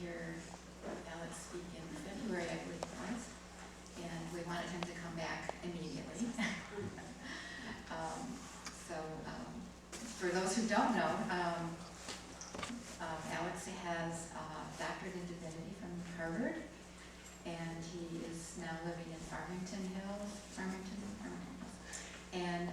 hear Alex speak in February, I believe it was, and we wanted him to come back immediately. For those who don't know, Alex has a doctorate in divinity from Harvard, and he is now living in Farmington Hills, and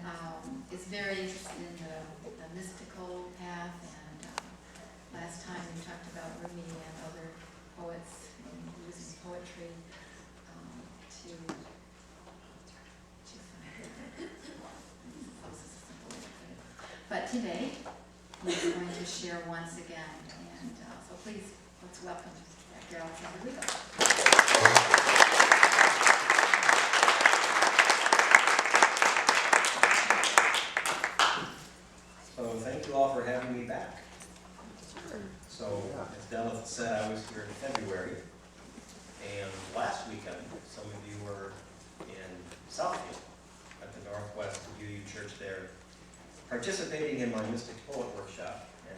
is very interested in the mystical path. And last time we talked about Rumi and other poets and using poetry to But today, he's going to share once again, and so please, let's welcome Dr. Alexander Riegel. So thank you all for having me back. So as Della said, I was here in February, and last weekend, some of you were in Southfield at the Northwest UU Church there, participating in my Mystic Poet Workshop, and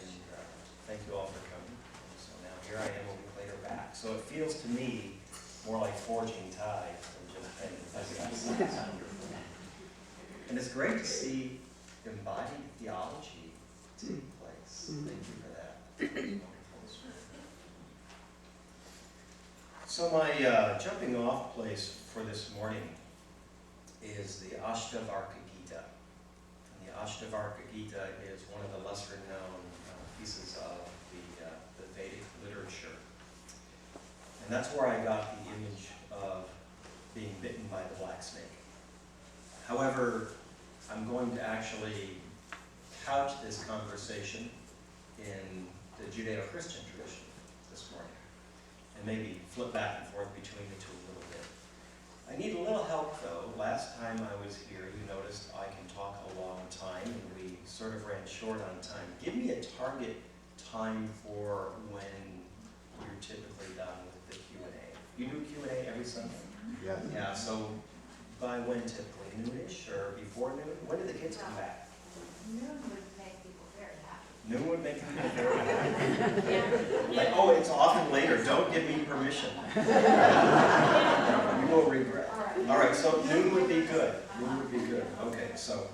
thank you all for coming. So now here I am a week later back. So it feels to me more like forging ties than just paying the And it's great to see embodied theology take place. Thank you for that. So my jumping off place for this morning is the Ashtavarka Gita. The Ashtavarka Gita is one of the lesser known pieces of the Vedic literature. And that's where I got the image of being bitten by the black snake. However, I'm going to actually couch this conversation in the Judeo-Christian tradition this morning, and maybe flip back and forth between the two a little bit. I need a little help though. Last time I was here, you noticed I can talk a long time, and we sort of ran short on time. Give me a target time for when you're typically done with the Q&A. You do Q&A every Sunday? Yeah. Yeah, so by when typically? Noonish or before noon? When do the kids come back? Noon would make people very happy. Noon would make people very happy. Like, oh, it's often later. Don't give me permission. You will regret. All right, so noon would be good. Noon would be good. Okay, so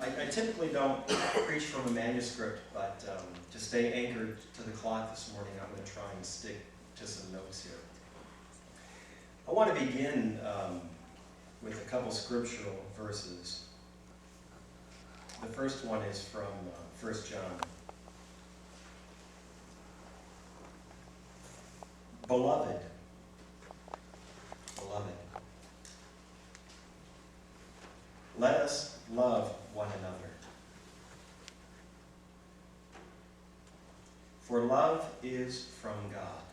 I typically don't preach from a manuscript, but to stay anchored to the clock this morning, I'm going to try and stick to some notes here. I want to begin with a couple scriptural verses. The first one is from 1 John. Beloved, let us love one another. For love is from God.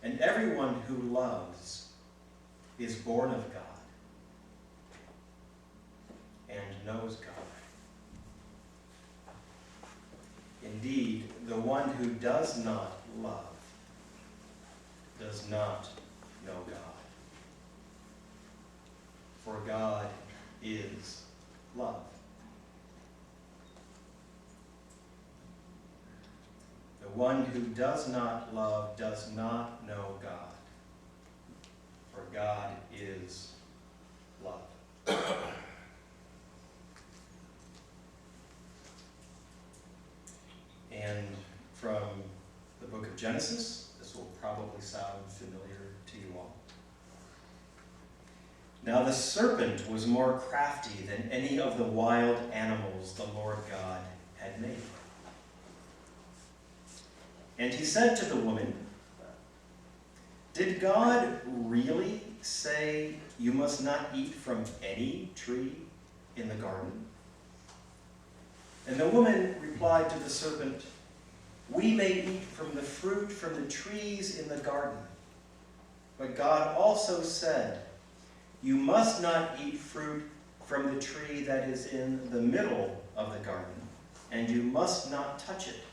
And everyone who loves is born of God and knows God. Indeed, the one who does not love does not know God. For God is love. The one who does not love does not know God. For God is love. And from the book of Genesis, this will probably sound familiar to you all. Now the serpent was more crafty than any of the wild animals the Lord God had made. And he said to the woman, "Did God really say you must not eat from any tree in the garden?" And the woman replied to the serpent, "We may eat from the fruit from the trees in the garden. But God also said, you must not eat fruit from the tree that is in the middle of the garden, and you must not touch it,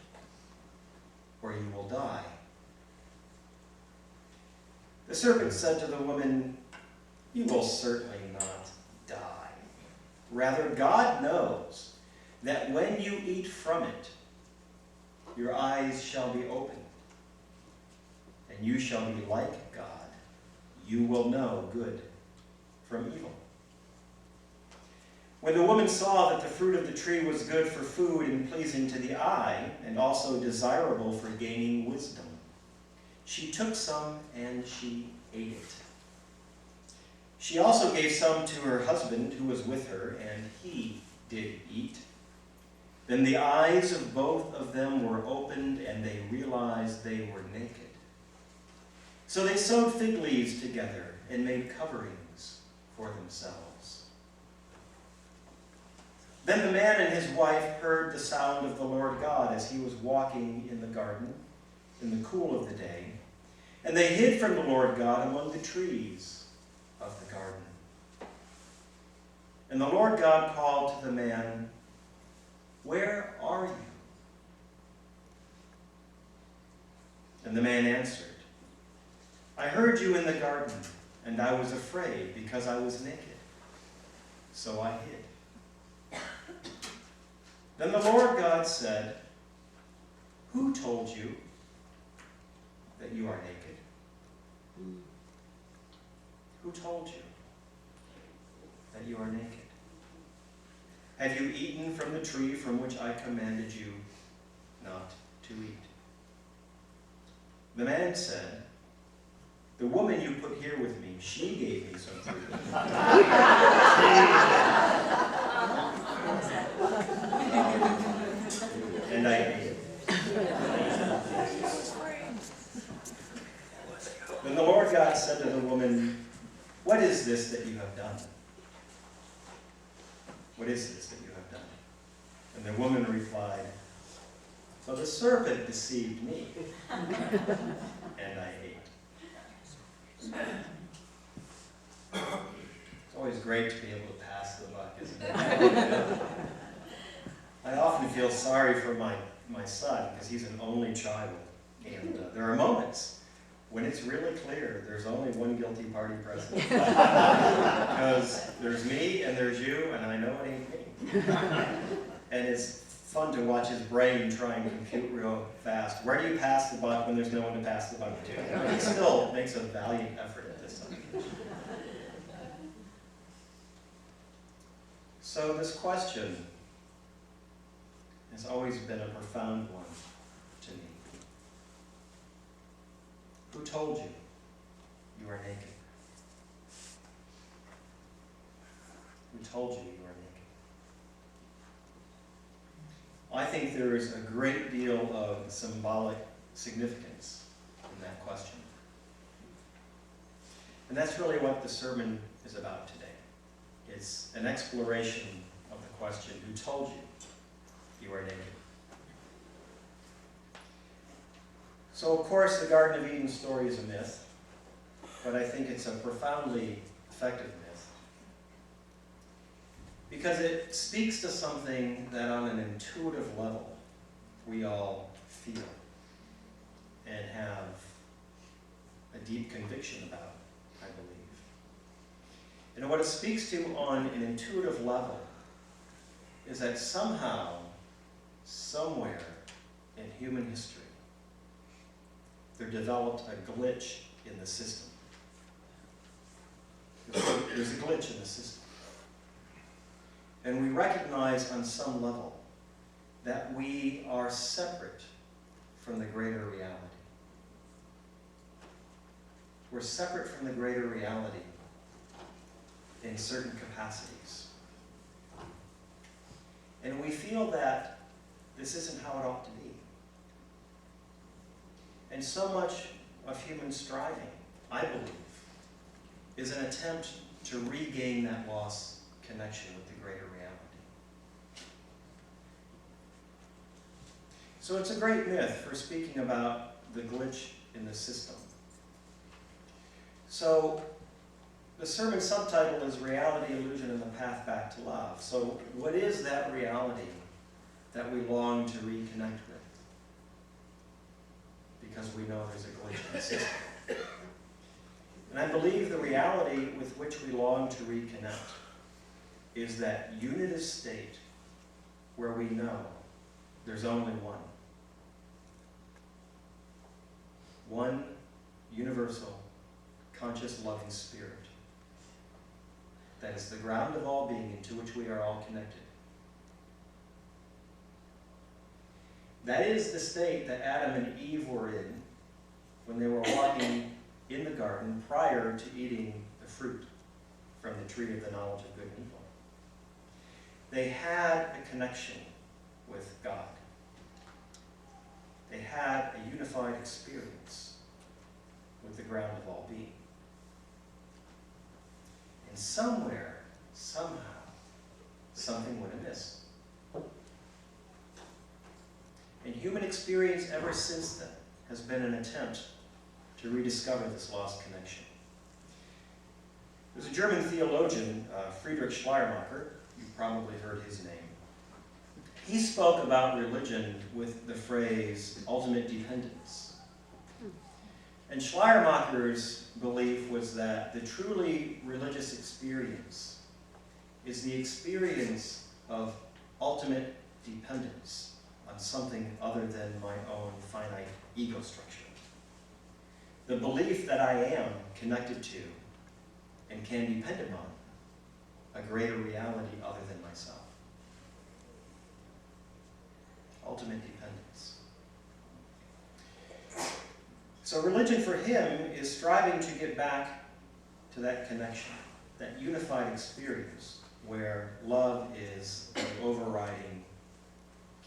or you will die." The serpent said to the woman, "You will certainly not die. Rather, God knows that when you eat from it, Your eyes shall be opened, and you shall be like God. You will know good from evil. When the woman saw that the fruit of the tree was good for food and pleasing to the eye, and also desirable for gaining wisdom, she took some and she ate it. She also gave some to her husband who was with her, and he did eat. Then the eyes of both of them were opened, and they realized they were naked. So they sewed fig leaves together and made coverings for themselves. Then the man and his wife heard the sound of the Lord God as he was walking in the garden in the cool of the day, and they hid from the Lord God among the trees of the garden. And the Lord God called to the man, "Where are you?" And the man answered, "I heard you in the garden, and I was afraid because I was naked, so I hid." Then the Lord God said, "Who told you that you are naked? Who told you that you are naked? Have you eaten from the tree from which I commanded you not to eat?" The man said, "The woman you put here with me, she gave me some fruit." And I ate it. Then the Lord God said to the woman, "What is this that you have done? What is this that you have done?" And the woman replied, "So the serpent deceived me, and I ate." It's always great to be able to pass the buck, isn't it? I often feel sorry for my son because he's an only child. And there are moments when it's really clear there's only one guilty party present. Because there's me and there's you, and I know it ain't me. And it's fun to watch his brain try and compute real fast. Where do you pass the buck when there's no one to pass the buck to? But he still makes a valiant effort at this time. So this question has always been a profound one to me. Who told you you are naked? Who told you you are naked? I think there is a great deal of symbolic significance in that question. And that's really what the sermon is about today. It's an exploration of the question, who told you you are naked? So, of course, the Garden of Eden story is a myth, but I think it's a profoundly effective myth because it speaks to something that on an intuitive level we all feel and have a deep conviction about, I believe. And what it speaks to on an intuitive level is that somehow, somewhere in human history, there developed a glitch in the system. There's a glitch in the system. And we recognize on some level that we are separate from the greater reality. We're separate from the greater reality in certain capacities. And we feel that this isn't how it ought to be. And so much of human striving, I believe, is an attempt to regain that lost connection with the greater reality. So it's a great myth for speaking about the glitch in the system. So the sermon subtitle is Reality, Illusion, and the Path Back to Love. So what is that reality that we long to reconnect with? Because we know there's a glitch in the system. And I believe the reality with which we long to reconnect is that unitive state where we know there's only one, one universal, conscious, loving spirit that is the ground of all being and to which we are all connected. That is the state that Adam and Eve were in when they were walking in the garden prior to eating the fruit from the tree of the knowledge of good and evil. They had a connection with God. They had a unified experience with the ground of all being. And somewhere, somehow, something went amiss. And human experience ever since then has been an attempt to rediscover this lost connection. There's a German theologian, Friedrich Schleiermacher. You've probably heard his name. He spoke about religion with the phrase ultimate dependence. And Schleiermacher's belief was that the truly religious experience is the experience of ultimate dependence on something other than my own finite ego structure. The belief that I am connected to and can depend upon a greater reality other than myself. Ultimate dependence. So religion for him is striving to get back to that connection, that unified experience where love is the overriding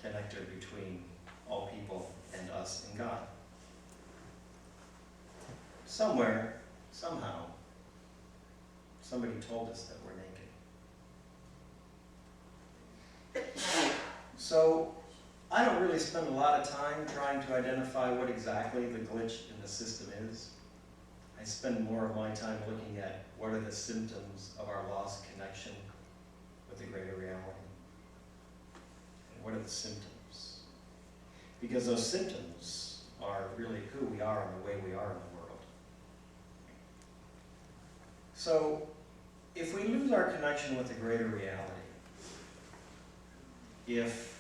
connector between all people and us and God. Somewhere, somehow, somebody told us that we're naked. So I don't really spend a lot of time trying to identify what exactly the glitch in the system is. I spend more of my time looking at what are the symptoms of our lost connection with the greater reality. And what are the symptoms? Because those symptoms are really who we are and the way we are in the world. So, if we lose our connection with the greater reality, if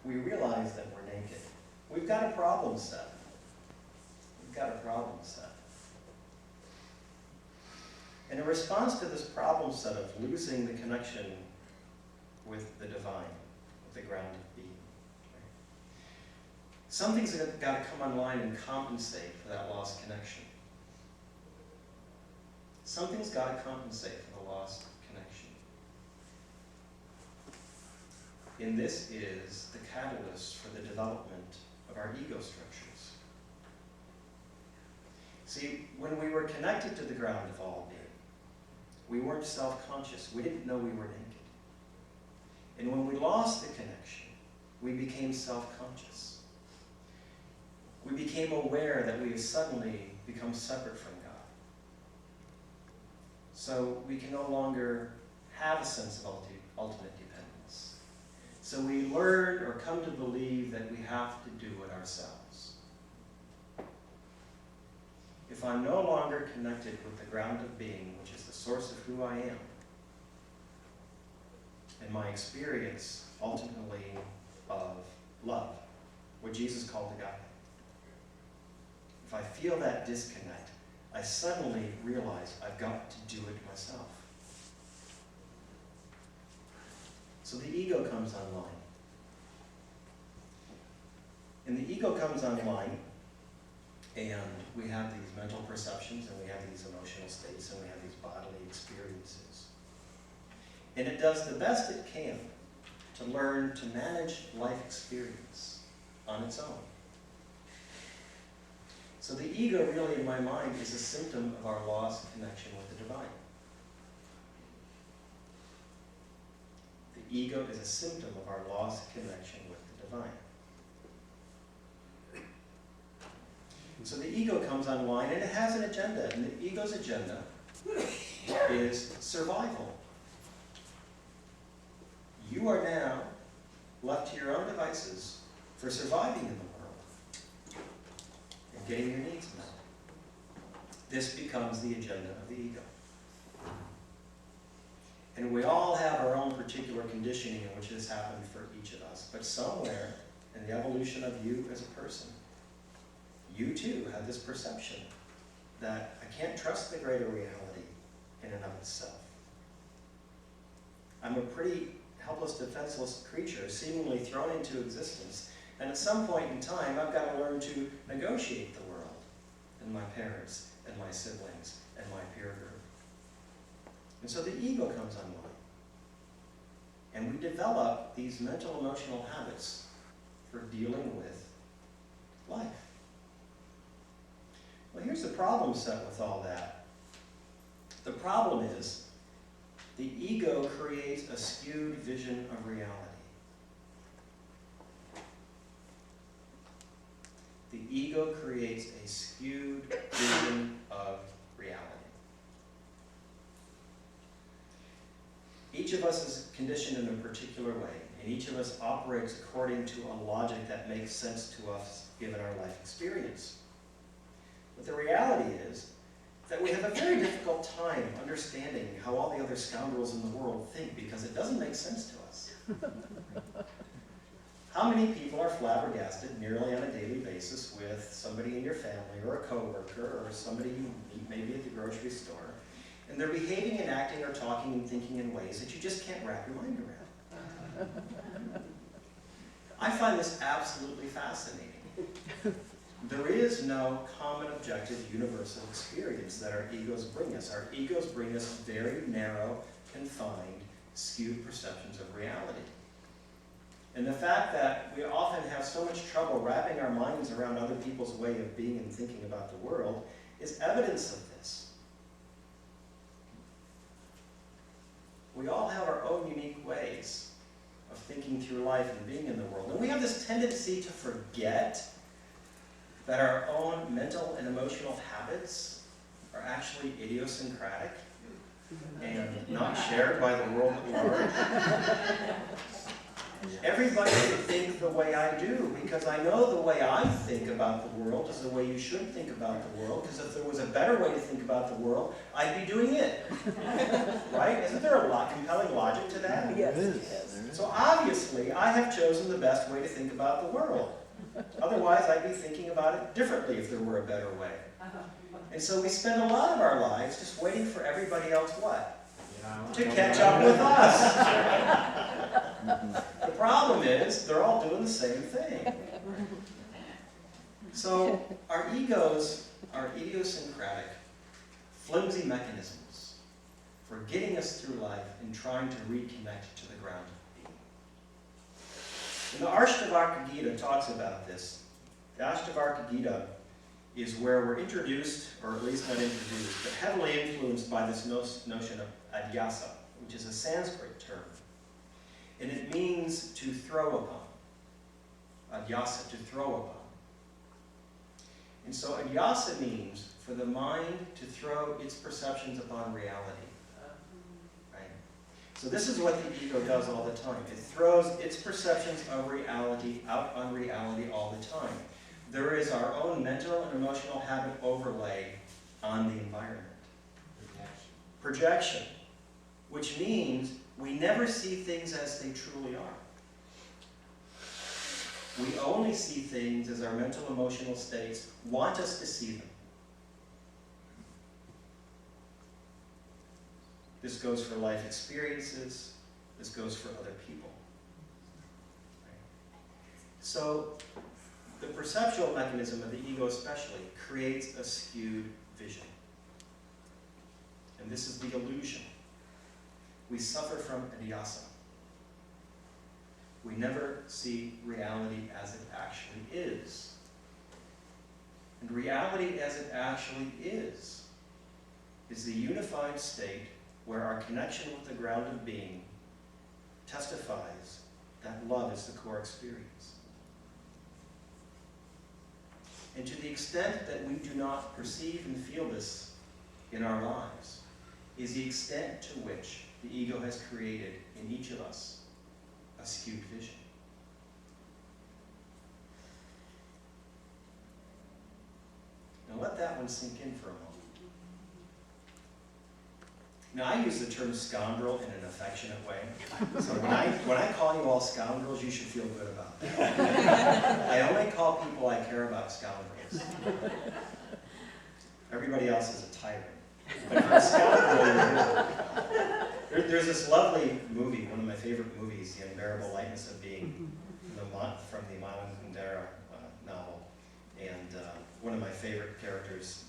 we realize that we're naked, we've got a problem set. We've got a problem set. And in response to this problem set of losing the connection with the divine, with the ground of being, right? Something's got to come online and compensate for that lost connection. Something's got to compensate for the lost connection. And this is the catalyst for the development of our ego structures. See, when we were connected to the ground of all being, we weren't self-conscious. We didn't know we were naked. And when we lost the connection, we became self-conscious. We became aware that we have suddenly become separate from God. So we can no longer have a sense of ultimate dependence. So we learn or come to believe that we have to do it ourselves. If I'm no longer connected with the ground of being, which is the source of who I am, and my experience ultimately of love, what Jesus called agape, if I feel that disconnect, I suddenly realize I've got to do it myself. So the ego comes online. And the ego comes online, and we have these mental perceptions, and we have these emotional states, and we have these bodily experiences. And it does the best it can to learn to manage life experience on its own. So the ego really, in my mind, is a symptom of our lost connection with the divine. The ego is a symptom of our lost connection with the divine. So the ego comes online, and it has an agenda, and the ego's agenda is survival. You are now left to your own devices for surviving in the world and getting your needs met. This becomes the agenda of the ego. And we all have our own particular conditioning in which this happened for each of us. But somewhere in the evolution of you as a person, you too have this perception that I can't trust the greater reality in and of itself. I'm a pretty helpless, defenseless creature, seemingly thrown into existence, and at some point in time, I've got to learn to negotiate the world, and my parents, and my siblings, and my peer group. And so the ego comes online. And we develop these mental, emotional habits for dealing with life. Well, here's the problem set with all that. The problem is the ego creates a skewed vision of reality. The ego creates a skewed vision of reality. Each of us is conditioned in a particular way, and each of us operates according to a logic that makes sense to us given our life experience. But the reality is that we have a very difficult time understanding how all the other scoundrels in the world think, because it doesn't make sense to us. How many people are flabbergasted nearly on a daily basis with somebody in your family or a coworker or somebody you meet maybe at the grocery store, and they're behaving and acting or talking and thinking in ways that you just can't wrap your mind around? I find this absolutely fascinating. There is no common, objective, universal experience that our egos bring us. Our egos bring us very narrow, confined, skewed perceptions of reality. And the fact that we often have so much trouble wrapping our minds around other people's way of being and thinking about the world is evidence of this. We all have our own unique ways of thinking through life and being in the world. And we have this tendency to forget that our own mental and emotional habits are actually idiosyncratic and not shared by the world at large. Everybody should think the way I do, because I know the way I think about the world is the way you should think about the world, because if there was a better way to think about the world, I'd be doing it. Right? Isn't there a compelling logic to that? Yes. So obviously, I have chosen the best way to think about the world. Otherwise, I'd be thinking about it differently if there were a better way. And so we spend a lot of our lives just waiting for everybody else what? To catch up with us. The problem is, they're all doing the same thing. So our egos are idiosyncratic, flimsy mechanisms for getting us through life and trying to reconnect to the ground of being. And the Ashtavakra Gita talks about this. The Ashtavakra Gita is where we're introduced, or at least not introduced, but heavily influenced by this notion of adhyasa, which is a Sanskrit term. And it means to throw upon. Adhyasa, to throw upon. And so adhyasa means for the mind to throw its perceptions upon reality. Right? So this is what the ego does all the time. It throws its perceptions of reality out on reality all the time. There is our own mental and emotional habit overlay on the environment. Projection. Which means we never see things as they truly are. We only see things as our mental, emotional states want us to see them. This goes for life experiences. This goes for other people. So the perceptual mechanism of the ego especially creates a skewed vision. And this is the illusion. We suffer from adhyasa. We never see reality as it actually is. And reality as it actually is the unified state where our connection with the ground of being testifies that love is the core experience. And to the extent that we do not perceive and feel this in our lives is the extent to which the ego has created in each of us a skewed vision. Now let that one sink in for a moment. Now, I use the term scoundrel in an affectionate way. So when I call you all scoundrels, you should feel good about that. I only call people I care about scoundrels. Everybody else is a tyrant. But for a scoundrel, there's this lovely movie, one of my favorite movies, The Unbearable Lightness of Being, from the Malan Kundera novel. And one of my favorite characters,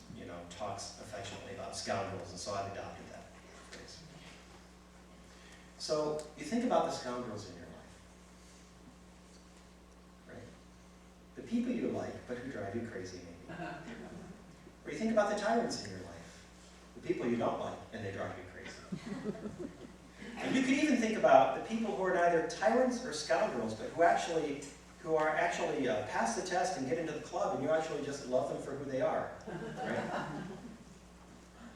talks affectionately about scoundrels, and so I've adopted that phrase. So you think about the scoundrels in your life, right? The people you like, but who drive you crazy, maybe. Or you think about the tyrants in your life, the people you don't like, and they drive you crazy. And you could even think about the people who are neither tyrants or scoundrels, but who are actually pass the test and get into the club, and you actually just love them for who they are, right?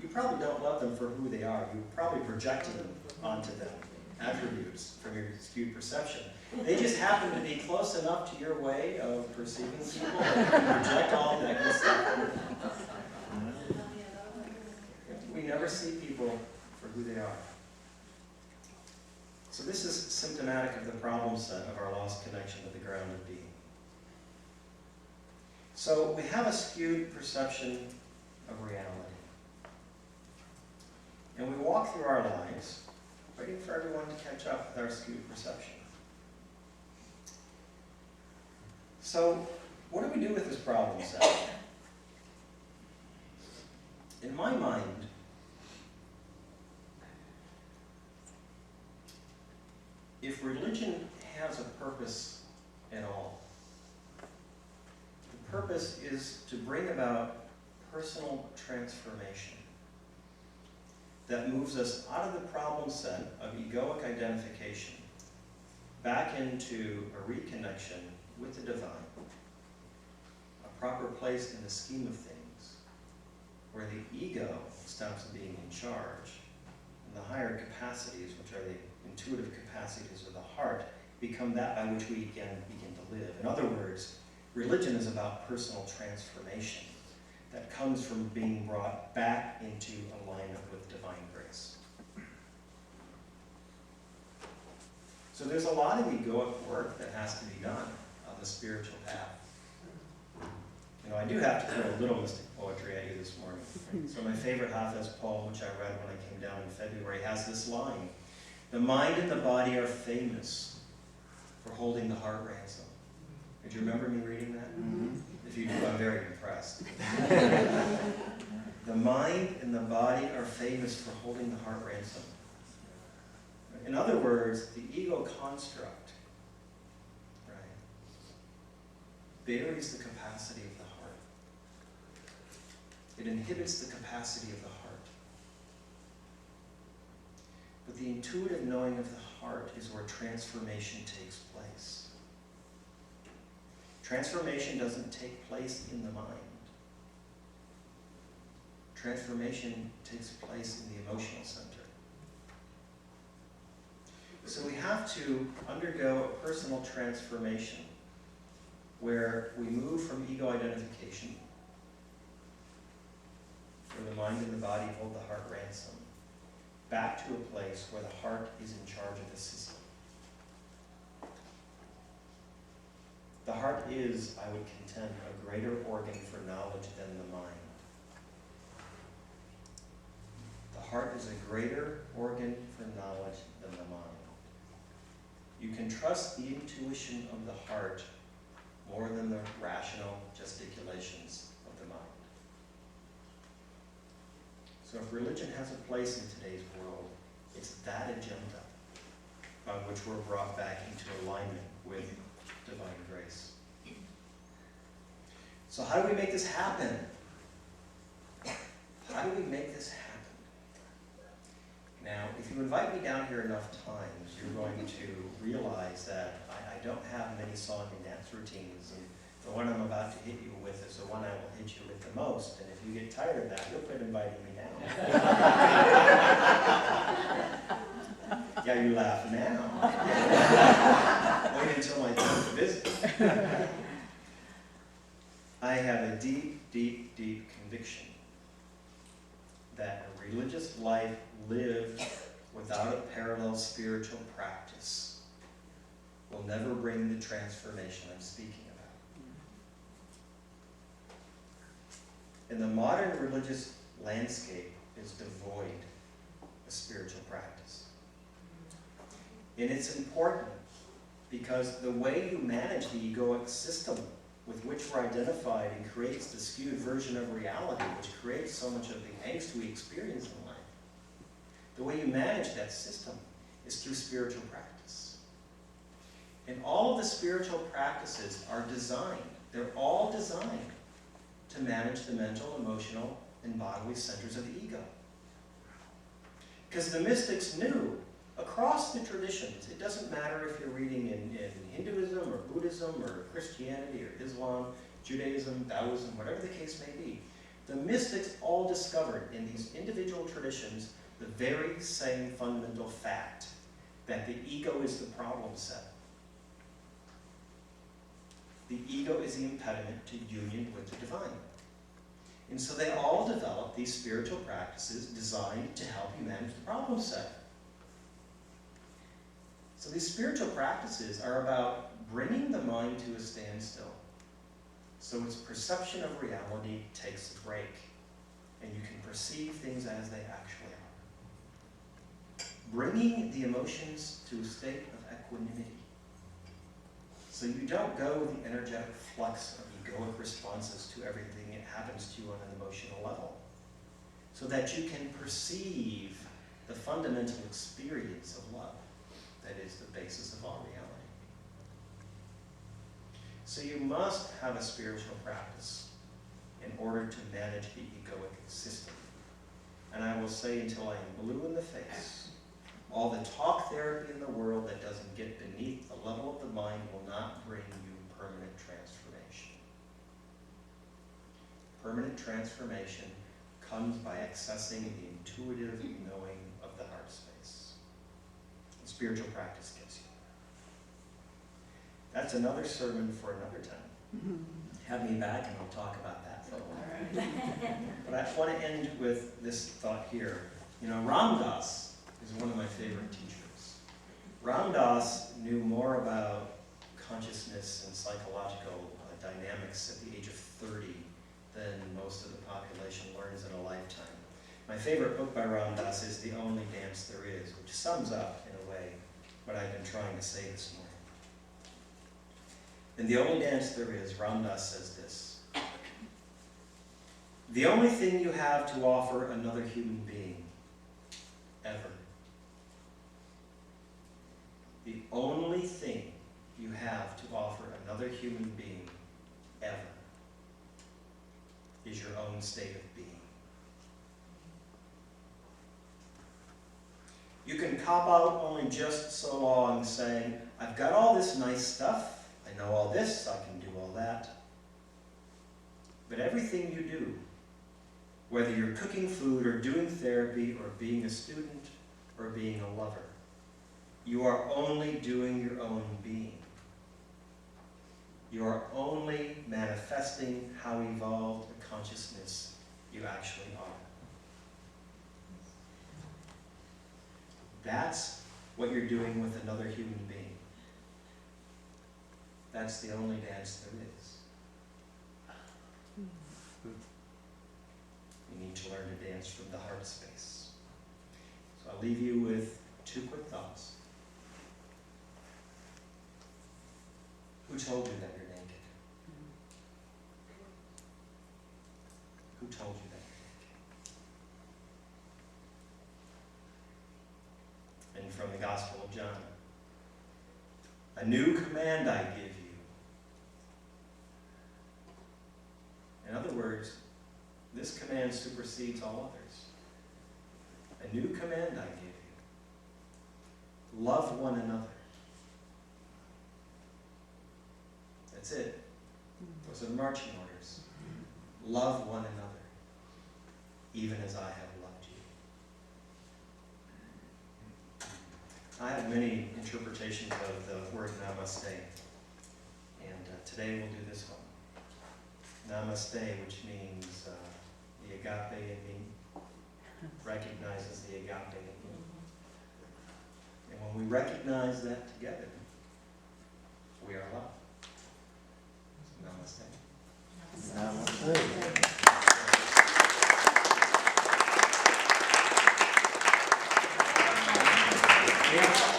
You probably don't love them for who they are. You're probably projecting onto them attributes from your skewed perception. They just happen to be close enough to your way of perceiving people that you can project all that good stuff. We never see people for who they are. So this is symptomatic of the problem set of our lost connection to the ground of being. So we have a skewed perception of reality. And we walk through our lives waiting for everyone to catch up with our skewed perception. So what do we do with this problem set? In my mind, if religion has a purpose at all, the purpose is to bring about personal transformation that moves us out of the problem set of egoic identification back into a reconnection with the divine, a proper place in the scheme of things, where the ego stops being in charge, and the higher capacities, which are the intuitive capacities of the heart, become that by which we again begin to live. In other words, religion is about personal transformation that comes from being brought back into alignment with divine grace. So there's a lot of egoic work that has to be done on the spiritual path. I do have to throw a little mystic poetry at you this morning. Right? So my favorite Hafez poem, which I read when I came down in February, has this line: "The mind and the body are famous for holding the heart ransom." Did you remember me reading that? Mm-hmm. If you do, I'm very impressed. The mind and the body are famous for holding the heart ransom. In other words, the ego construct, right, buries the capacity of the heart. It inhibits the capacity of the heart. But the intuitive knowing of the heart is where transformation takes place. Transformation doesn't take place in the mind. Transformation takes place in the emotional center. So we have to undergo a personal transformation where we move from ego identification, where the mind and the body hold the heart ransom, back to a place where the heart is in charge of the system. The heart is, I would contend, a greater organ for knowledge than the mind. The heart is a greater organ for knowledge than the mind. You can trust the intuition of the heart more than the rational gesticulations of the mind. So if religion has a place in today's world, it's that agenda on which we're brought back into alignment with divine grace. So how do we make this happen? How do we make this happen? Now, if you invite me down here enough times, you're going to realize that I don't have many song and dance routines, and the one I'm about to hit you with is the one I will hit you with the most, and if you get tired of that, you'll quit inviting me down. Yeah, you laugh now. Wait until my time to visit. I have a deep, deep, deep conviction that a religious life lived without a parallel spiritual practice will never bring the transformation I'm speaking about. And the modern religious landscape is devoid of spiritual practice. And it's important because the way you manage the egoic system with which we're identified and creates the skewed version of reality, which creates so much of the angst we experience in life, the way you manage that system is through spiritual practice. And all of the spiritual practices are designed, they're all designed to manage the mental, emotional, and bodily centers of the ego. Because the mystics knew across the traditions, it doesn't matter if you're reading in Hinduism or Buddhism or Christianity or Islam, Judaism, Taoism, whatever the case may be, the mystics all discovered in these individual traditions the very same fundamental fact, that the ego is the problem set. The ego is the impediment to union with the divine. And so they all developed these spiritual practices designed to help you manage the problem set. So these spiritual practices are about bringing the mind to a standstill, so its perception of reality takes a break, and you can perceive things as they actually are. Bringing the emotions to a state of equanimity, so you don't go with the energetic flux of egoic responses to everything that happens to you on an emotional level, so that you can perceive the fundamental experience of love that is the basis of all reality. So you must have a spiritual practice in order to manage the egoic system. And I will say until I am blue in the face, all the talk therapy in the world that doesn't get beneath the level of the mind will not bring you permanent transformation. Permanent transformation comes by accessing the intuitive knowing of the heart space. And spiritual practice gives you. That's another sermon for another time. Have me back and we'll talk about that for a while. But I want to end with this thought here. You know, Ram Dass is one of my favorite teachers. Ram Dass knew more about consciousness and psychological dynamics at the age of 30 than most of the population learns in a lifetime. My favorite book by Ram Dass is The Only Dance There Is, which sums up, in a way, what I've been trying to say this morning. In The Only Dance There Is, Ram Dass says this: the only thing you have to offer another human being, ever, the only thing you have to offer another human being, ever, is your own state of being. You can cop out only just so long saying, I've got all this nice stuff, I know all this, I can do all that. But everything you do, whether you're cooking food or doing therapy or being a student or being a lover, you are only doing your own being. You are only manifesting how evolved a consciousness you actually are. That's what you're doing with another human being. That's the only dance there is. You need to learn to dance from the heart space. So I'll leave you with two quick thoughts. Who told you that you're naked? Who told you that you're naked? And from the Gospel of John, a new command I give you. In other words, this command supersedes all others. A new command I give you. Love one another. That's it. Those are the marching orders. Love one another, even as I have loved you. I have many interpretations of the word namaste, and today we'll do this one. Namaste, which means the agape in me, recognizes the agape. And when we recognize that together, we are love. Namaste. Namaste. Yeah.